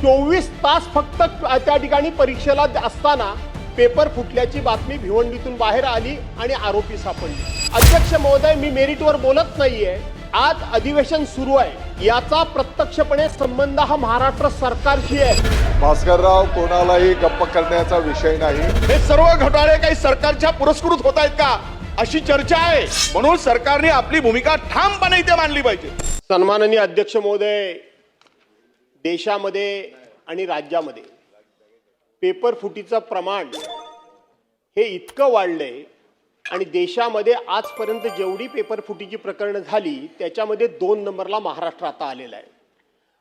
24 तास फक्त त्या ठिकाणी परीक्षेला असताना पेपर फुटल्याची बातमी भिवंडीतून बाहेर आली आणि आरोपी सापडले। अध्यक्ष महोदय, मी मेरिटवर बोलत नाहीये। आज अधिवेशन सुरू आहे, याचा प्रत्यक्षपणे संबंध हा महाराष्ट्र सरकारशी आहे। भास्करराव, कोणालाही गप्प करण्याचा विषय नाही। हे सर्व घोटाळे काही सरकारच्या पुरस्कृत होत आहेत का अशी चर्चा आहे, म्हणून सरकारने आपली भूमिका ठामपणे इथे मांडली पाहिजे। सन्माननीय अध्यक्ष महोदय, देशामध्ये आणि राज्यामध्ये पेपर फुटीचं प्रमाण हे इतकं वाढलंय आणि देशामध्ये आजपर्यंत जेवढी पेपर फुटीची प्रकरणं झाली त्याच्यामध्ये 2 नंबरला महाराष्ट्र आता आलेला आहे।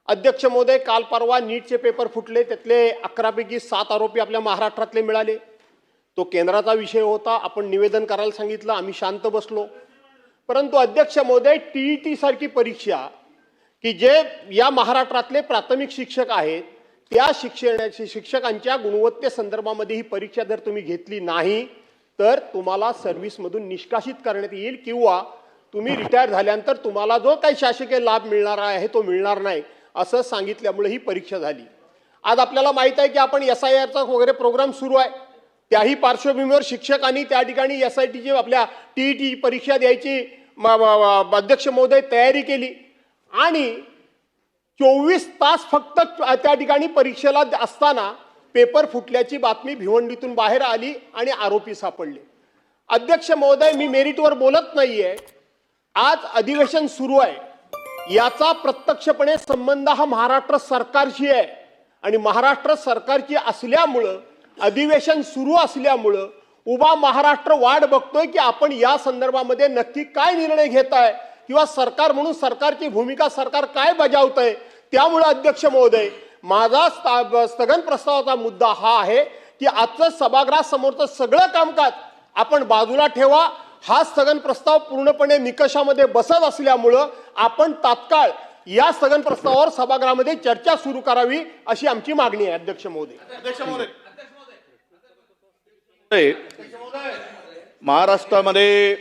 अध्यक्ष महोदय, काल परवा नीटचे पेपर फुटले, त्यातले 11 पैकी 7 आरोपी आपल्या महाराष्ट्रातले मिळाले। तो केंद्राचा विषय होता, आपण निवेदन करायला सांगितलं, आम्ही शांत बसलो। परंतु अध्यक्ष महोदय, टीईटी सारखी परीक्षा की जे या महाराष्ट्रातले प्राथमिक शिक्षक आहेत त्या शिक्षकांच्या गुणवत्तेसंदर्भामध्ये ही परीक्षा जर तुम्ही घेतली नाही तर तुम्हाला सर्व्हिसमधून निष्कासित करण्यात येईल किंवा तुम्ही रिटायर झाल्यानंतर तुम्हाला जो काही शासकीय लाभ मिळणार आहे तो मिळणार नाही असं सांगितल्यामुळे ही परीक्षा झाली। आज आपल्याला माहित आहे की आपण SIRचा वगैरे प्रोग्राम सुरू आहे, त्याही पार्श्वभूमीवर शिक्षकांनी त्या ठिकाणी SITची आपल्या TET परीक्षा द्यायची अध्यक्ष महोदय तयारी केली आणि 24 तास फक्त त्या ठिकाणी परीक्षेला असताना पेपर फुटल्याची बातमी भिवंडीतून बाहेर आली आणि आरोपी सापडले। अध्यक्ष महोदय, मी मेरिटवर बोलत नाहीये। आज अधिवेशन सुरू आहे, याचा प्रत्यक्षपणे संबंध हा महाराष्ट्र सरकारशी आहे आणि महाराष्ट्र सरकारची असल्यामुळं अधिवेशन सुरू असल्यामुळं उभा महाराष्ट्र वाट बघतोय की आपण या संदर्भामध्ये नक्की काय निर्णय घेताय किंवा सरकार म्हणून सरकारची भूमिका सरकार काय बजावतंय। त्यामुळे अध्यक्ष महोदय, माझा स्थगन प्रस्तावाचा मुद्दा हा आहे की आजचं सभागृहासमोरचं सगळं कामकाज आपण बाजूला ठेवा। हा स्थगन प्रस्ताव पूर्णपणे निकषामध्ये बसत असल्यामुळं आपण तात्काळ या स्थगन प्रस्तावावर सभागृहामध्ये चर्चा सुरू करावी अशी आमची मागणी आहे। अध्यक्ष महोदय, महाराष्ट्रामध्ये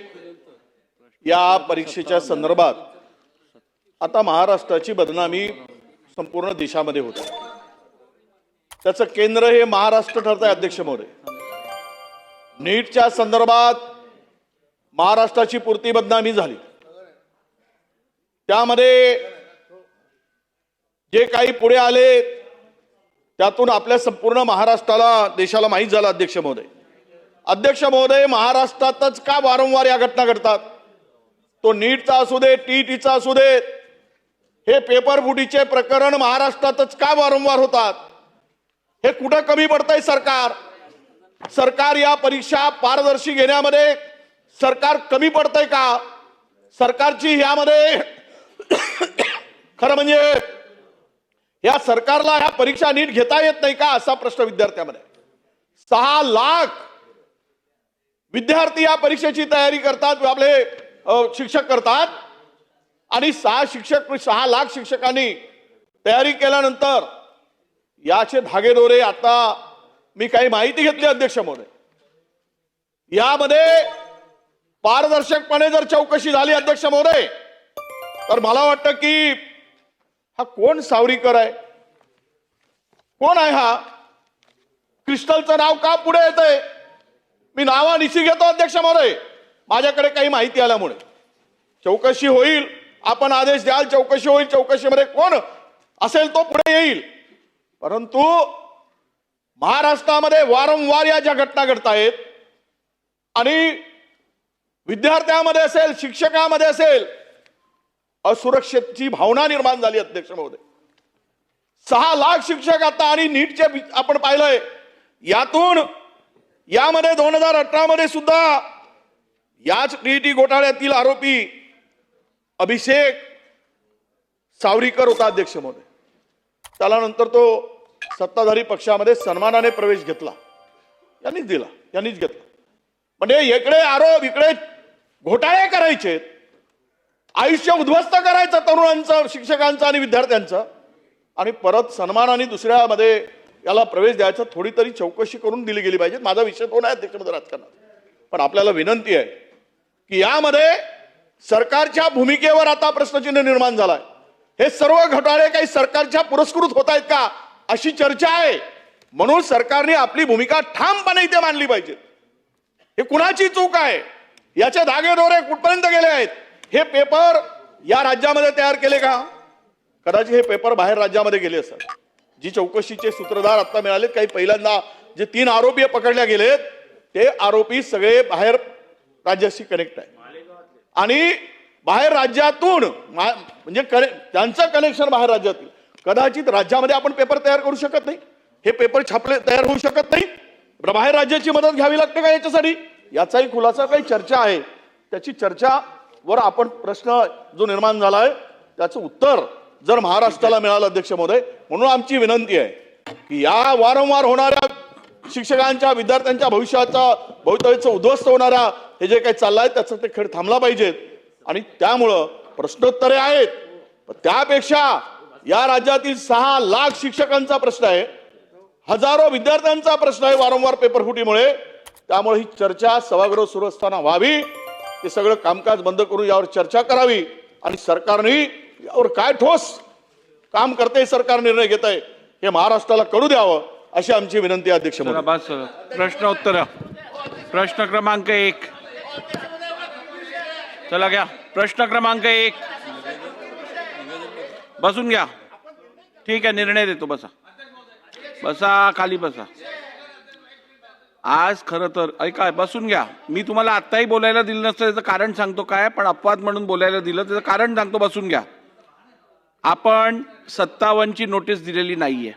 या परीक्षेच्या संदर्भात आता महाराष्ट्राची बदनामी संपूर्ण देशामध्ये होते, त्याचं केंद्र हे महाराष्ट्र ठरतंय। अध्यक्ष महोदय, नीटच्या संदर्भात महाराष्ट्राची पुरती बदनामी झाली, त्यामध्ये जे काही पुढे आले त्यातून आपल्या संपूर्ण महाराष्ट्राला देशाला माहीत झालं। अध्यक्ष महोदय, महाराष्ट्रातच का वारंवार या घटना घडतात? तो नीटचा असू दे, TETचा असू दे, हे पेपर फुटीचे प्रकरण महाराष्ट्रातच का वारंवार होतात? हे कुठं कमी पडतंय सरकार? सरकार या परीक्षा पारदर्शी घेण्यामध्ये सरकार कमी पडतंय का? सरकारची यामध्ये खरं म्हणजे या सरकारला ह्या परीक्षा नीट घेता येत नाही का असा प्रश्न विद्यार्थ्यांमध्ये। 6 लाख विद्यार्थी या परीक्षेची तयारी करतात, आपले शिक्षक करतात आणि 6 लाख शिक्षकांनी तयारी केल्यानंतर याचे धागेदोरे आता मी काही माहिती घेतली। अध्यक्ष महोदय, यामध्ये पारदर्शकपणे जर चौकशी झाली अध्यक्ष महोदय तर मला वाटतं की हा कोण सावरीकर आहे, कोण आहे हा? क्रिस्टलचं नाव का पुढे येतंय? मी नावानिशी घेतो अध्यक्ष महोदय, माझ्याकडे काही माहिती आल्यामुळे चौकशी होईल, आपण आदेश द्याल, चौकशी होईल, चौकशीमध्ये कोण असेल तो पुढे येईल। परंतु महाराष्ट्रामध्ये वारंवार या ज्या घटना घडत आहेत आणि विद्यार्थ्यांमध्ये असेल, शिक्षकांमध्ये असेल, असुरक्षेची भावना निर्माण झाली। अध्यक्ष महोदय, 6 लाख शिक्षक आता आणि नीटचे आपण पाहिलंय, यातून यामध्ये 2018 मध्ये सुद्धा याच TET घोटाळ्यातील आरोपी अभिषेक सावरीकर होता। अध्यक्ष महोदय, त्याला नंतर तो सत्ताधारी पक्षामध्ये सन्मानाने प्रवेश घेतला, यांनीच घेतला। म्हणजे इकडे आरोप, इकडे घोटाळे करायचे, आयुष्य उद्ध्वस्त करायचं तरुणांचं, शिक्षकांचं आणि विद्यार्थ्यांचं, आणि परत सन्मानाने दुसऱ्यामध्ये याला प्रवेश द्यायचा। थोडी तरी चौकशी करून दिली गेली पाहिजे। माझा विषय तो नाही अध्यक्ष महोदय राजकारणात, पण आपल्याला विनंती आहे की यामध्ये सरकारच्या भूमिकेवर आता प्रश्नचिन्ह निर्माण झालाय। हे सर्व घोटाळे काही सरकारच्या पुरस्कृत होत आहेत का अशी चर्चा आहे. म्हणून सरकारने आपली भूमिका ठामपणे इथे मांडली पाहिजे. हे कुणाची चूक आहे, याचे धागेदोरे कुठपर्यंत गेले आहेत? हे पेपर या राज्यामध्ये तयार केले का? कदाचित हे पेपर बाहेर राज्यामध्ये गेले असतात. जी चौकशीचे सूत्रधार आता मिळालेत, काही पहिल्यांदा जे 3 आरोपी पकडले गेलेत ते आरोपी सगळे बाहेर राज्याशी कनेक्ट आहे आणि बाहेर राज्यातून म्हणजे त्यांचं कनेक्शन बाहेर राज्यातील. कदाचित राज्यामध्ये आपण पेपर तयार करू शकत नाही, हे पेपर छापले तयार होऊ शकत नाही. बाहेर राज्याची मदत घ्यावी लागते का याच्यासाठी? याचाही खुलासा काही चर्चा आहे. त्याची चर्चावर आपण प्रश्न जो निर्माण झाला आहे त्याचं उत्तर जर महाराष्ट्राला मिळालं अध्यक्ष महोदय, म्हणून आमची विनंती आहे की या वारंवार होणाऱ्या शिक्षकांच्या विद्यार्थ्यांच्या भवितव्याचं उद्ध्वस्त होणारा हे जे काही चाललंय त्याचा ते खेळ थांबला पाहिजेत. आणि त्यामुळं प्रश्नोत्तरे आहेत, पण त्यापेक्षा या राज्यातील 6 लाख शिक्षकांचा प्रश्न आहे, हजारो विद्यार्थ्यांचा प्रश्न आहे वारंवार पेपरफुटीमुळे. त्यामुळे ही चर्चा सभागृह सुरू असताना व्हावी, ते सगळं कामकाज बंद करून यावर चर्चा करावी आणि सरकारने यावर काय ठोस काम करते, सरकार निर्णय घेत आहे हे महाराष्ट्राला कळू द्यावं अशी आमची विनंती आहे अध्यक्ष महोदय. बस प्रश्न उत्तर. प्रश्न क्रमांक 1 चला घ्या. प्रश्न क्रमांक 1 बसून घ्या. ठीक आहे, निर्णय देतो. बसा बसा, खाली बसा. आज खरं तर ऐका, बसून घ्या. मी तुम्हाला आत्ताही बोलायला दिलं नसतं त्याचं कारण सांगतो काय, पण अपवाद म्हणून बोलायला दिलं त्याचं कारण सांगतो. बसून घ्या. आपण 57 ची नोटीस दिलेली नाहीये,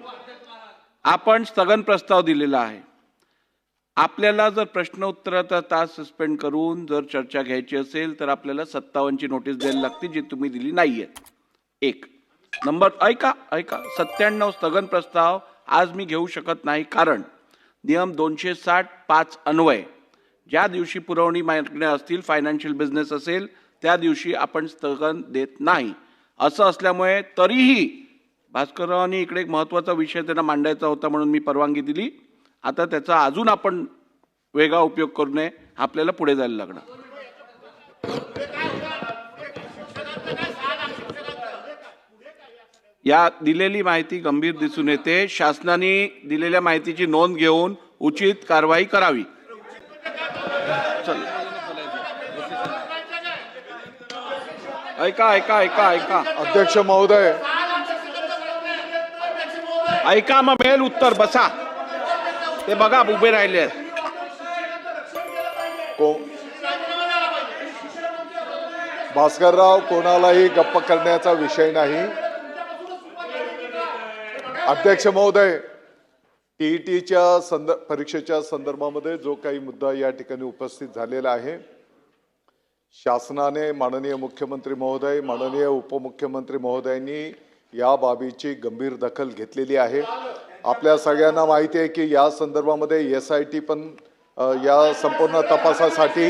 आपण स्थगन प्रस्ताव दिलेला आहे. आपल्याला जर प्रश्न उत्तराचा तास सस्पेंड करून जर चर्चा घ्यायची असेल तर आपल्याला 57 ची नोटीस द्यायला लागते, जी तुम्ही दिली नाहीये. 1 नंबर ऐका 97 स्थगन प्रस्ताव आज मी घेऊ शकत नाही, कारण नियम 260(5) अन्वय ज्या दिवशी पुरवणी मागण्या असतील, फायनान्शियल बिझनेस असेल, त्या दिवशी आपण स्थगन देत नाही. असं असल्यामुळे तरीही भास्कररावांनी इकडे एक महत्त्वाचा विषय त्यांना मांडायचा होता म्हणून मी परवानगी दिली. आता त्याचा अजून आपण वेगळा उपयोग करू नये, आपल्याला पुढे जायला लागणार. या दिलेली माहिती गंभीर दिसून येते. शासनाने दिलेल्या माहितीची नोंद घेऊन उचित कारवाई करावी. ऐका ऐका ऐका ऐका अध्यक्ष महोदय, ऐका मग मिळेल उत्तर. बसा. ते बघा उभे राहिले आहेत. भास्करराव, कोणालाही गप्प करण्याचा विषय नाही. अध्यक्ष महोदय, टीईटीच्या परीक्षेच्या संदर्भामध्ये जो काही मुद्दा या ठिकाणी उपस्थित झालेला आहे, शासनाने माननीय मुख्यमंत्री महोदय, माननीय उपमुख्यमंत्री महोदयांनी या बाबीची गंभीर दखल घेतलेली आहे. आपल्या सगळ्यांना माहिती आहे की या संदर्भामध्ये SIT पण या संपूर्ण तपासासाठी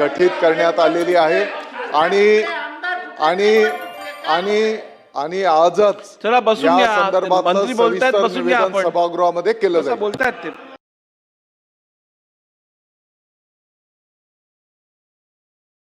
गठीत करण्यात आलेली आहे आणि आणि आणि आणि आजच चला बसून या घ्या. संदर्भात मंत्री बोलतायत, बसून घ्या. आपण सभागृहामध्ये केलं जाईल. बोलतायत ते.